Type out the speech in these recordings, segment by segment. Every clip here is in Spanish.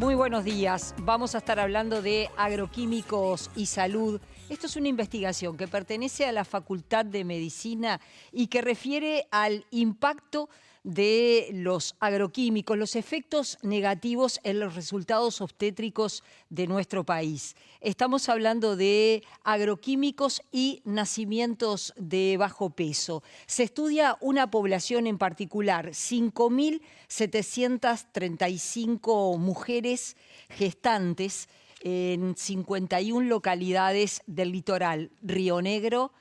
Muy buenos días. Vamos a estar hablando de agroquímicos y salud. Esto es una investigación que pertenece a la Facultad de Medicina y que refiere al impacto de los agroquímicos, los efectos negativos en los resultados obstétricos de nuestro país. Estamos hablando de agroquímicos y nacimientos de bajo peso. Se estudia una población en particular, 5.735 mujeres gestantes en 51 localidades del litoral, Río Negro,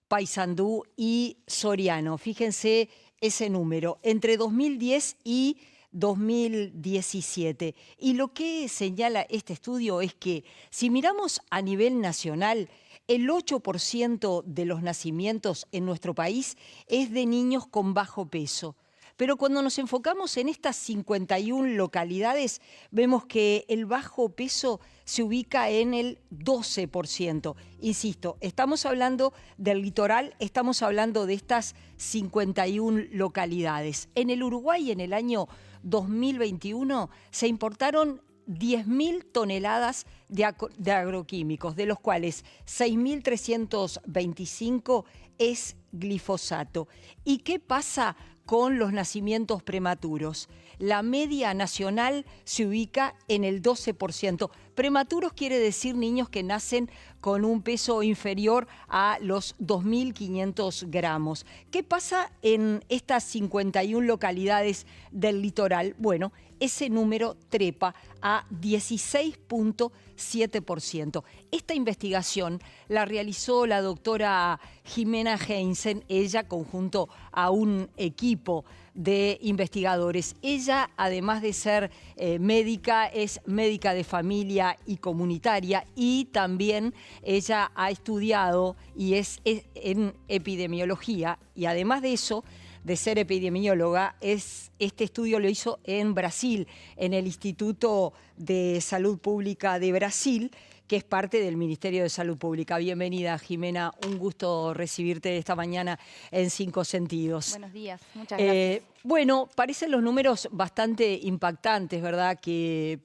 Paysandú y Soriano. Fíjense ese número, entre 2010 y 2017. Y lo que señala este estudio es que si miramos a nivel nacional, el 8% de los nacimientos en nuestro país es de niños con bajo peso. Pero cuando nos enfocamos en estas 51 localidades, vemos que el bajo peso se ubica en el 12%. Insisto, estamos hablando del litoral, estamos hablando de estas 51 localidades. En el Uruguay, en el año 2021, se importaron 10.000 toneladas de agroquímicos, de los cuales 6.325 es glifosato. ¿Y qué pasa con los nacimientos prematuros? La media nacional se ubica en el 12%. Prematuros quiere decir niños que nacen con un peso inferior a los 2.500 gramos. ¿Qué pasa en estas 51 localidades del litoral? Bueno, ese número trepa a 16.7%. Esta investigación la realizó la doctora Jimena Heinsen, ella conjunto a un equipo de investigadores. Ella, además de ser médica, es médica de familia y comunitaria, y también ella ha estudiado y es en epidemiología, y además de eso, de ser epidemióloga, este estudio lo hizo en Brasil, en el Instituto de Salud Pública de Brasil, que es parte del Ministerio de Salud Pública. Bienvenida, Jimena, un gusto recibirte esta mañana en Cinco Sentidos. Buenos días, muchas gracias. Bueno, parecen los números bastante impactantes, ¿verdad? Que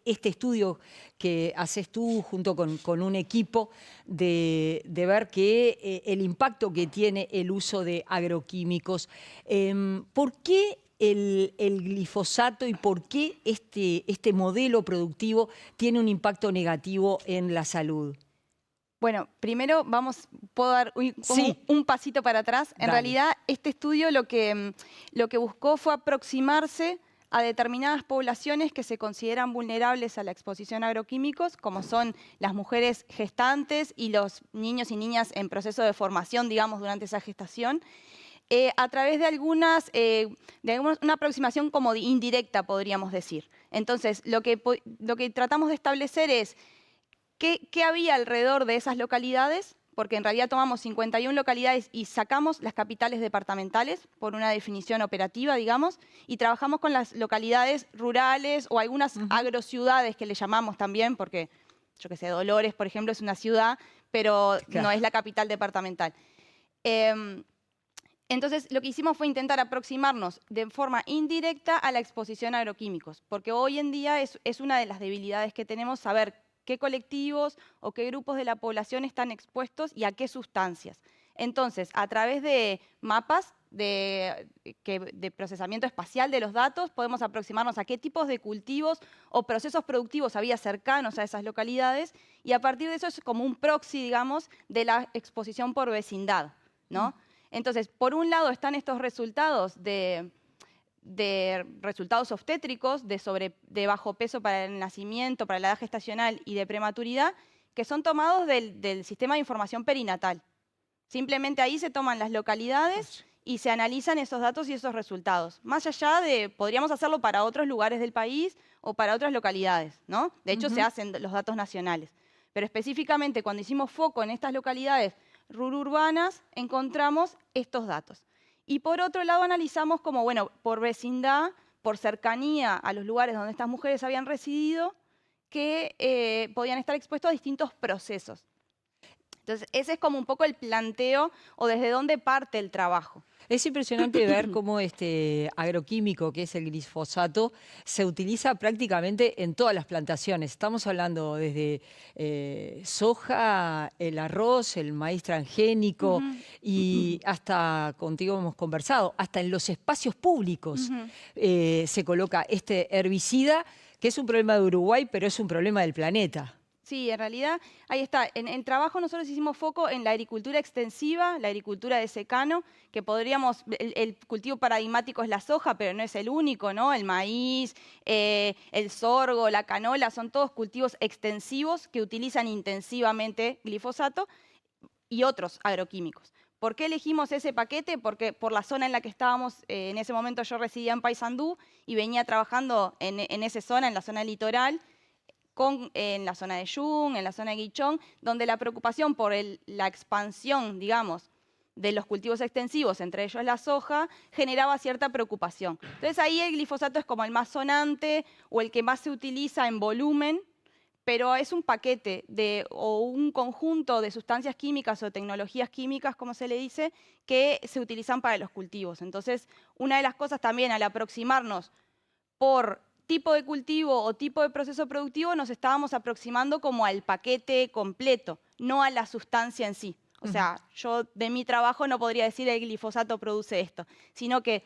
este estudio que haces tú junto con un equipo de ver que el impacto que tiene el uso de agroquímicos. ¿Por qué el glifosato y por qué este modelo productivo tiene un impacto negativo en la salud? Bueno, primero puedo dar Sí, un pasito para atrás. En dale. realidad, este estudio lo que buscó fue aproximarse a determinadas poblaciones que se consideran vulnerables a la exposición a agroquímicos, como son las mujeres gestantes y los niños y niñas en proceso de formación, digamos, durante esa gestación, a través de una aproximación como indirecta, podríamos decir. Entonces, lo que tratamos de establecer es ¿qué había alrededor de esas localidades? Porque en realidad tomamos 51 localidades y sacamos las capitales departamentales por una definición operativa, digamos, y trabajamos con las localidades rurales o algunas agrociudades que le llamamos también, porque, yo qué sé, Dolores, por ejemplo, es una ciudad, pero Claro. no es la capital departamental. Entonces, lo que hicimos fue intentar aproximarnos de forma indirecta a la exposición a agroquímicos, porque hoy en día es una de las debilidades que tenemos saber qué colectivos o qué grupos de la población están expuestos y a qué sustancias. Entonces, a través de mapas de procesamiento espacial de los datos, podemos aproximarnos a qué tipos de cultivos o procesos productivos había cercanos a esas localidades, y a partir de eso es como un proxy, digamos, de la exposición por vecindad, ¿no? Entonces, por un lado están estos resultados de resultados obstétricos, de bajo peso para el nacimiento, para la edad gestacional y de prematuridad, que son tomados del sistema de información perinatal. Simplemente ahí se toman las localidades y se analizan esos datos y esos resultados. Más allá podríamos hacerlo para otros lugares del país o para otras localidades, ¿no? De hecho, se hacen los datos nacionales. Pero específicamente cuando hicimos foco en estas localidades rururbanas, encontramos estos datos. Y por otro lado analizamos como, bueno, por vecindad, por cercanía a los lugares donde estas mujeres habían residido, que podían estar expuestos a distintos procesos. Entonces, ese es como un poco el planteo o desde dónde parte el trabajo. Es impresionante ver cómo este agroquímico, que es el glifosato, se utiliza prácticamente en todas las plantaciones. Estamos hablando desde soja, el arroz, el maíz transgénico y hasta, contigo hemos conversado, hasta en los espacios públicos se coloca este herbicida, que es un problema de Uruguay, pero es un problema del planeta. Sí, en realidad, ahí está. En el trabajo nosotros hicimos foco en la agricultura extensiva, la agricultura de secano, que podríamos, el cultivo paradigmático es la soja, pero no es el único, ¿no? El maíz, el sorgo, la canola, son todos cultivos extensivos que utilizan intensivamente glifosato y otros agroquímicos. ¿Por qué elegimos ese paquete? Porque por la zona en la que estábamos, en ese momento yo residía en Paysandú y venía trabajando en esa zona, en la zona litoral, en la zona de Yung, en la zona de Guichón, donde la preocupación por la expansión, digamos, de los cultivos extensivos, entre ellos la soja, generaba cierta preocupación. Entonces ahí el glifosato es como el más sonante o el que más se utiliza en volumen, pero es un paquete o un conjunto de sustancias químicas o tecnologías químicas, como se le dice, que se utilizan para los cultivos. Entonces, una de las cosas también al aproximarnos por tipo de cultivo o tipo de proceso productivo, nos estábamos aproximando como al paquete completo, no a la sustancia en sí. O sea, yo de mi trabajo no podría decir el glifosato produce esto, sino que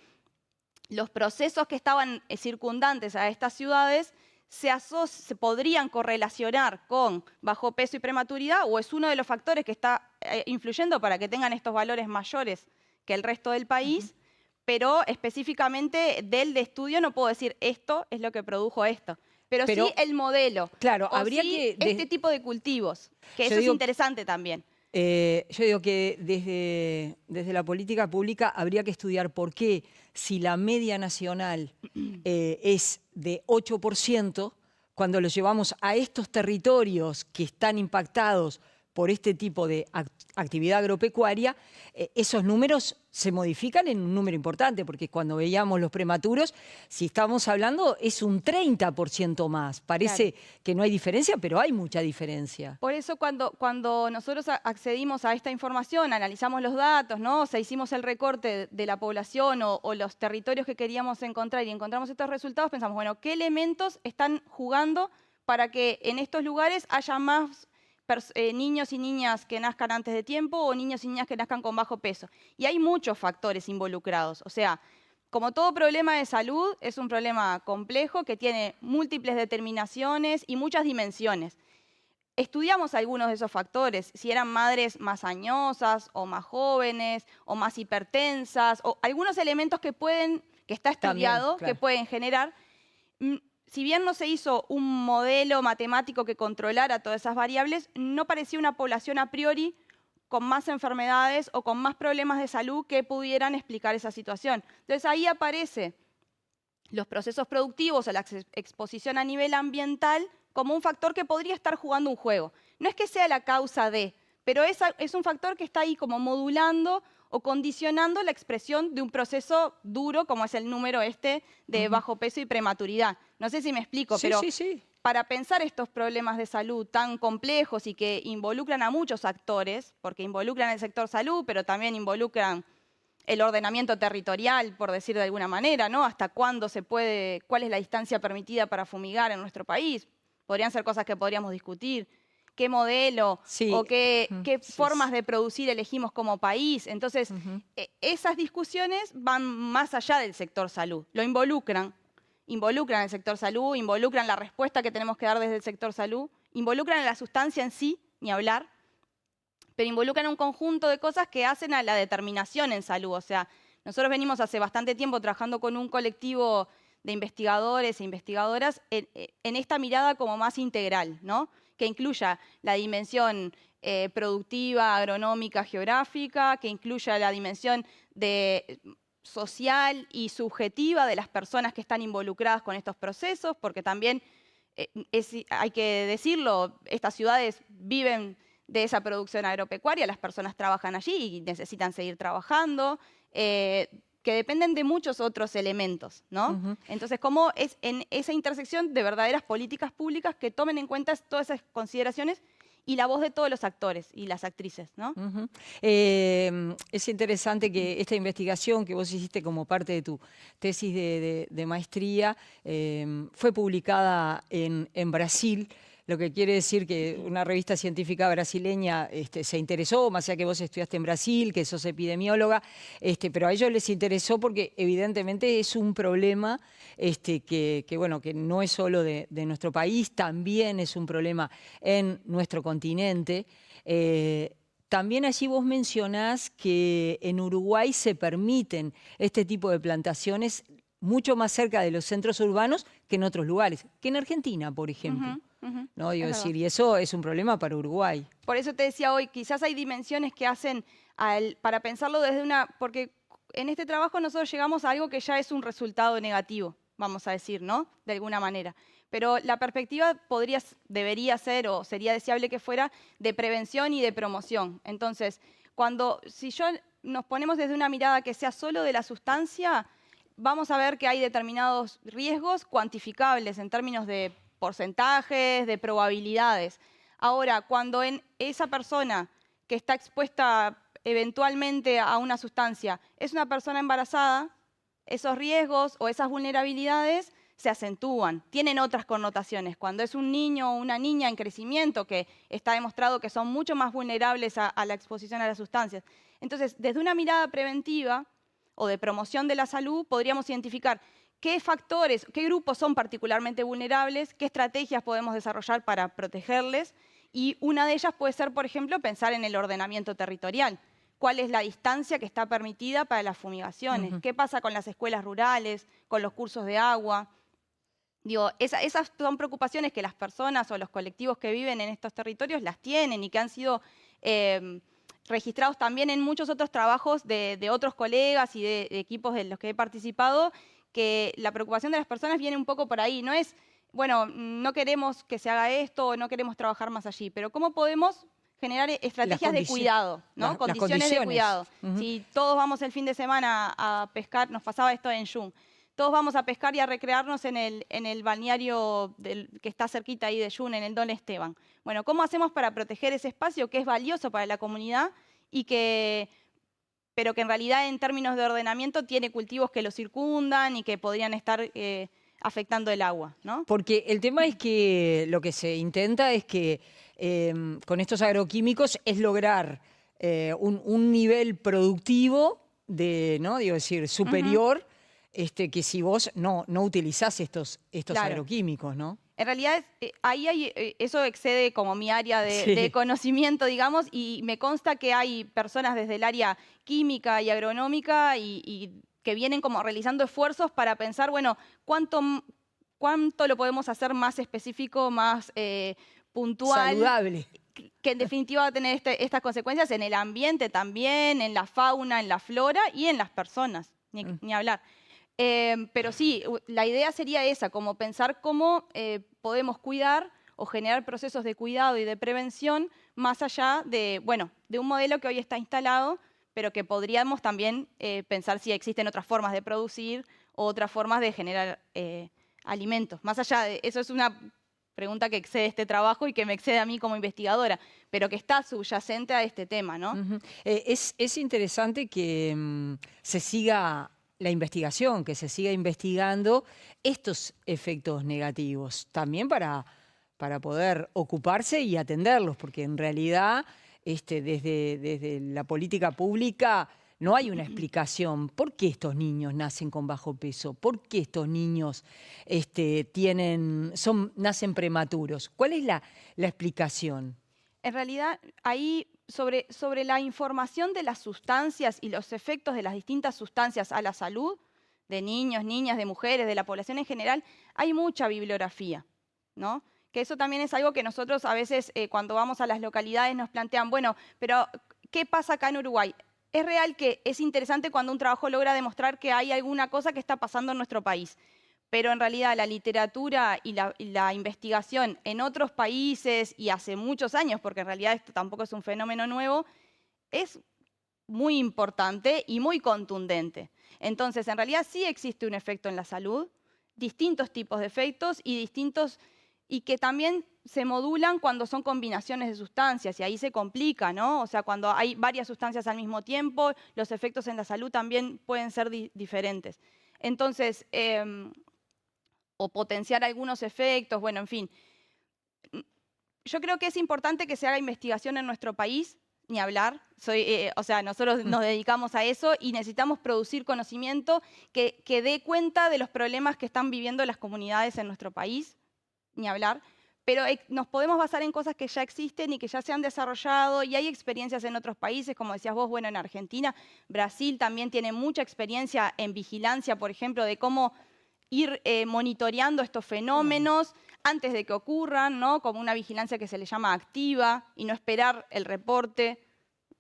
los procesos que estaban circundantes a estas ciudades se podrían correlacionar con bajo peso y prematuridad, o es uno de los factores que está influyendo para que tengan estos valores mayores que el resto del país, pero específicamente del estudio no puedo decir esto es lo que produjo esto. Pero sí el modelo. Claro, o habría sí que... este tipo de cultivos, que eso es digo, interesante también. yo digo que desde la política pública habría que estudiar por qué, si la media nacional es de 8%, cuando lo llevamos a estos territorios que están impactados por este tipo de actividad agropecuaria, esos números se modifican en un número importante, porque cuando veíamos los prematuros, si estamos hablando, es un 30% más. Parece que no hay diferencia, pero hay mucha diferencia. Por eso cuando nosotros accedimos a esta información, analizamos los datos, ¿no? O sea, hicimos el recorte de la población o los territorios que queríamos encontrar y encontramos estos resultados, pensamos, bueno, ¿qué elementos están jugando para que en estos lugares haya más niños y niñas que nazcan antes de tiempo o niños y niñas que nazcan con bajo peso? Y hay muchos factores involucrados. O sea, como todo problema de salud, es un problema complejo que tiene múltiples determinaciones y muchas dimensiones. Estudiamos algunos de esos factores, si eran madres más añosas o más jóvenes o más hipertensas, o algunos elementos que está estudiado, que pueden generar. Si bien no se hizo un modelo matemático que controlara todas esas variables, no parecía una población a priori con más enfermedades o con más problemas de salud que pudieran explicar esa situación. Entonces ahí aparecen los procesos productivos o la exposición a nivel ambiental como un factor que podría estar jugando un juego. No es que sea la causa de, pero es un factor que está ahí como modulando o condicionando la expresión de un proceso duro como es el número de bajo peso y prematuridad. No sé si me explico, pero para pensar estos problemas de salud tan complejos y que involucran a muchos actores, porque involucran el sector salud, pero también involucran el ordenamiento territorial, por decir de alguna manera, ¿no? Hasta cuándo se puede, cuál es la distancia permitida para fumigar en nuestro país. Podrían ser cosas que podríamos discutir. ¿Qué modelo o qué formas de producir elegimos como país? Entonces, esas discusiones van más allá del sector salud. Lo involucran el sector salud, involucran la respuesta que tenemos que dar desde el sector salud, involucran a la sustancia en sí, ni hablar, pero involucran un conjunto de cosas que hacen a la determinación en salud. O sea, nosotros venimos hace bastante tiempo trabajando con un colectivo de investigadores e investigadoras en esta mirada como más integral, ¿no? Que incluya la dimensión productiva, agronómica, geográfica, que incluya la dimensión social y subjetiva de las personas que están involucradas con estos procesos, porque también, hay que decirlo, estas ciudades viven de esa producción agropecuaria, las personas trabajan allí y necesitan seguir trabajando, que dependen de muchos otros elementos, ¿no? Entonces, ¿cómo es en esa intersección de verdaderas políticas públicas que tomen en cuenta todas esas consideraciones y la voz de todos los actores y las actrices, ¿no? Es interesante que esta investigación que vos hiciste como parte de tu tesis de maestría fue publicada en Brasil, lo que quiere decir que una revista científica brasileña se interesó, más allá que vos estudiaste en Brasil, que sos epidemióloga, pero a ellos les interesó porque evidentemente es un problema bueno, que no es solo de nuestro país, también es un problema en nuestro continente. También allí vos mencionás que en Uruguay se permiten este tipo de plantaciones mucho más cerca de los centros urbanos que en otros lugares, que en Argentina, por ejemplo. ¿No? Digo, Es verdad. decir, y eso es un problema para Uruguay. Por eso te decía hoy, quizás hay dimensiones que hacen para pensarlo desde porque en este trabajo nosotros llegamos a algo que ya es un resultado negativo, vamos a decir, ¿no? De alguna manera. Pero la perspectiva debería ser, o sería deseable que fuera, de prevención y de promoción. Entonces, si nos ponemos desde una mirada que sea solo de la sustancia, vamos a ver que hay determinados riesgos cuantificables en términos de porcentajes, de probabilidades. Ahora, cuando en esa persona que está expuesta eventualmente a una sustancia es una persona embarazada, esos riesgos o esas vulnerabilidades se acentúan, tienen otras connotaciones. Cuando es un niño o una niña en crecimiento, que está demostrado que son mucho más vulnerables a la exposición a las sustancias. Entonces, desde una mirada preventiva o de promoción de la salud, podríamos identificar qué factores, qué grupos son particularmente vulnerables, qué estrategias podemos desarrollar para protegerles. Y una de ellas puede ser, por ejemplo, pensar en el ordenamiento territorial. ¿Cuál es la distancia que está permitida para las fumigaciones? ¿Qué pasa con las escuelas rurales, con los cursos de agua? Digo, esas son preocupaciones que las personas o los colectivos que viven en estos territorios las tienen y que han sido registrados también en muchos otros trabajos de otros colegas y de equipos de los que he participado, que la preocupación de las personas viene un poco por ahí. No es, bueno, no queremos que se haga esto o no queremos trabajar más allí, pero ¿cómo podemos generar estrategias de cuidado, ¿no? Condiciones de cuidado. Si todos vamos el fin de semana a pescar, nos pasaba esto en Jung, todos vamos a pescar y a recrearnos en el balneario que está cerquita ahí de Jung, en el Don Esteban. Bueno, ¿cómo hacemos para proteger ese espacio que es valioso para la comunidad pero que en realidad en términos de ordenamiento tiene cultivos que lo circundan y que podrían estar afectando el agua, ¿no? Porque el tema es que lo que se intenta es que con estos agroquímicos es lograr un nivel productivo ¿no? Digo, decir, superior que si vos no utilizás estos agroquímicos, ¿no? En realidad, eso excede como mi área de conocimiento, digamos, y me consta que hay personas desde el área química y agronómica y que vienen como realizando esfuerzos para pensar, bueno, cuánto lo podemos hacer más específico, más puntual. Saludable. Que en definitiva va a tener estas consecuencias en el ambiente también, en la fauna, en la flora y en las personas, ni hablar. Pero sí, la idea sería esa, como pensar cómo podemos cuidar o generar procesos de cuidado y de prevención más allá de un modelo que hoy está instalado, pero que podríamos también pensar si existen otras formas de producir o otras formas de generar alimentos. Más allá de eso, es una pregunta que excede este trabajo y que me excede a mí como investigadora, pero que está subyacente a este tema, ¿no? Es interesante que se siga la investigación, que se siga investigando estos efectos negativos, también para poder ocuparse y atenderlos, porque en realidad desde la política pública no hay una explicación. ¿Por qué estos niños nacen con bajo peso? ¿Por qué estos niños nacen prematuros? ¿Cuál es la explicación? En realidad, ahí sobre la información de las sustancias y los efectos de las distintas sustancias a la salud de niños, niñas, de mujeres, de la población en general, hay mucha bibliografía, ¿no? Que eso también es algo que nosotros a veces cuando vamos a las localidades nos plantean, bueno, pero ¿qué pasa acá en Uruguay? Es real que es interesante cuando un trabajo logra demostrar que hay alguna cosa que está pasando en nuestro país, pero en realidad la literatura y la investigación en otros países y hace muchos años, porque en realidad esto tampoco es un fenómeno nuevo, es muy importante y muy contundente. Entonces, en realidad sí existe un efecto en la salud, distintos tipos de efectos y distintos y que también se modulan cuando son combinaciones de sustancias, y ahí se complica, ¿no? O sea, cuando hay varias sustancias al mismo tiempo, los efectos en la salud también pueden ser diferentes. Entonces, o potenciar algunos efectos, bueno, en fin. Yo creo que es importante que se haga investigación en nuestro país, ni hablar. O sea, nosotros nos dedicamos a eso y necesitamos producir conocimiento que dé cuenta de los problemas que están viviendo las comunidades en nuestro país, ni hablar. Pero nos podemos basar en cosas que ya existen y que ya se han desarrollado, y hay experiencias en otros países, como decías vos, bueno, en Argentina. Brasil también tiene mucha experiencia en vigilancia, por ejemplo, de cómo ir monitoreando estos fenómenos antes de que ocurran, ¿no? Como una vigilancia que se le llama activa, y no esperar el reporte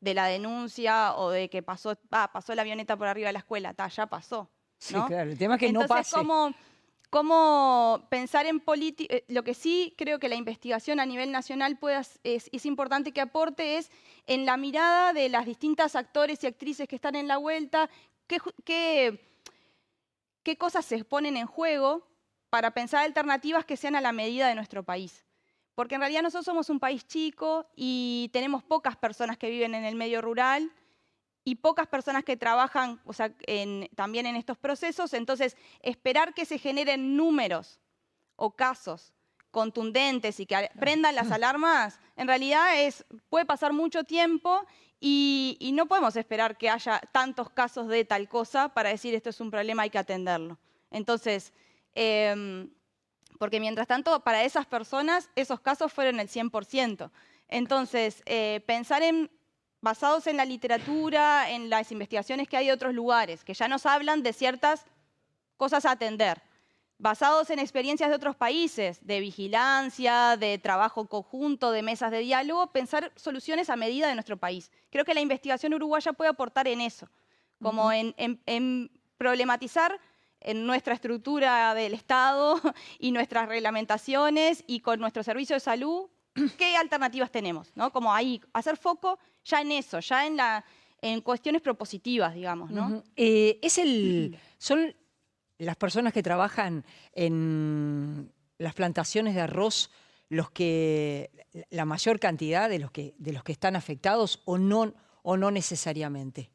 de la denuncia o de que pasó la avioneta por arriba de la escuela, ya pasó, ¿no? Sí, claro, el tema es que no pase. ¿Cómo pensar en política? Lo que sí creo que la investigación a nivel nacional es importante que aporte es en la mirada de las distintas actores y actrices que están en la vuelta, qué cosas se ponen en juego para pensar alternativas que sean a la medida de nuestro país. Porque en realidad nosotros somos un país chico y tenemos pocas personas que viven en el medio rural y pocas personas que trabajan, o sea, también en estos procesos. Entonces, esperar que se generen números o casos contundentes y que prendan las alarmas, en realidad puede pasar mucho tiempo y no podemos esperar que haya tantos casos de tal cosa para decir esto es un problema, hay que atenderlo. Entonces, porque mientras tanto, para esas personas, esos casos fueron el 100%. Entonces, pensar basados en la literatura, en las investigaciones que hay de otros lugares, que ya nos hablan de ciertas cosas a atender, basados en experiencias de otros países, de vigilancia, de trabajo conjunto, de mesas de diálogo, pensar soluciones a medida de nuestro país. Creo que la investigación uruguaya puede aportar en eso, como en problematizar en nuestra estructura del Estado y nuestras reglamentaciones y con nuestro servicio de salud, ¿qué alternativas tenemos? ¿No? Como ahí, hacer foco ya en eso, ya en cuestiones propositivas, digamos, ¿no? Son las personas que trabajan en las plantaciones de arroz la mayor cantidad de los que están afectados o no necesariamente.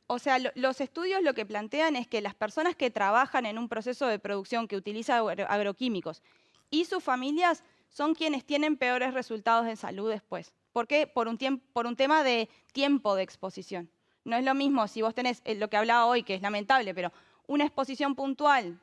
O sea, los estudios lo que plantean es que las personas que trabajan en un proceso de producción que utiliza agroquímicos y sus familias son quienes tienen peores resultados en salud después. ¿Por qué? Por un tema de tiempo de exposición. No es lo mismo si vos tenés lo que hablaba hoy, que es lamentable, pero una exposición puntual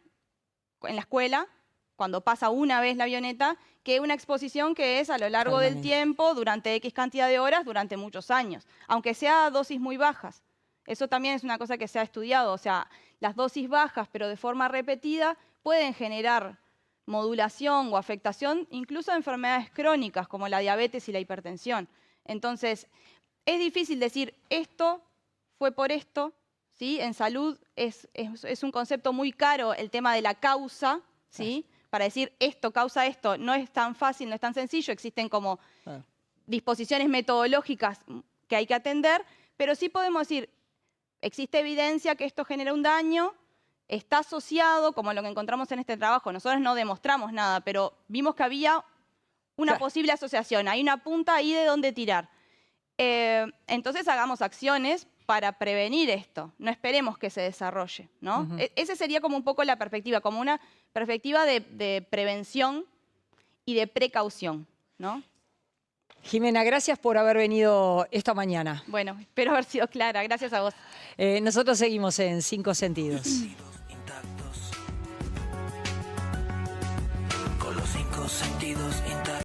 en la escuela, cuando pasa una vez la avioneta, que una exposición que es a lo largo del tiempo, durante X cantidad de horas, durante muchos años, aunque sea dosis muy bajas. Eso también es una cosa que se ha estudiado, o sea, las dosis bajas, pero de forma repetida, pueden generar modulación o afectación incluso de enfermedades crónicas como la diabetes y la hipertensión. Entonces, es difícil decir esto fue por esto, ¿sí? En salud es un concepto muy caro el tema de la causa, ¿sí? Para decir esto causa esto, no es tan fácil, no es tan sencillo, existen como disposiciones metodológicas que hay que atender, pero sí podemos decir, existe evidencia que esto genera un daño, está asociado, como lo que encontramos en este trabajo. Nosotros no demostramos nada, pero vimos que había una posible asociación. Hay una punta ahí de donde tirar. Entonces hagamos acciones para prevenir esto. No esperemos que se desarrolle, ¿no? Esa sería como un poco la perspectiva, como una perspectiva de prevención y de precaución, ¿no? Jimena, gracias por haber venido esta mañana. Bueno, espero haber sido clara. Gracias a vos. Nosotros seguimos en 5 Sentidos. Con los 5 sentidos intactos.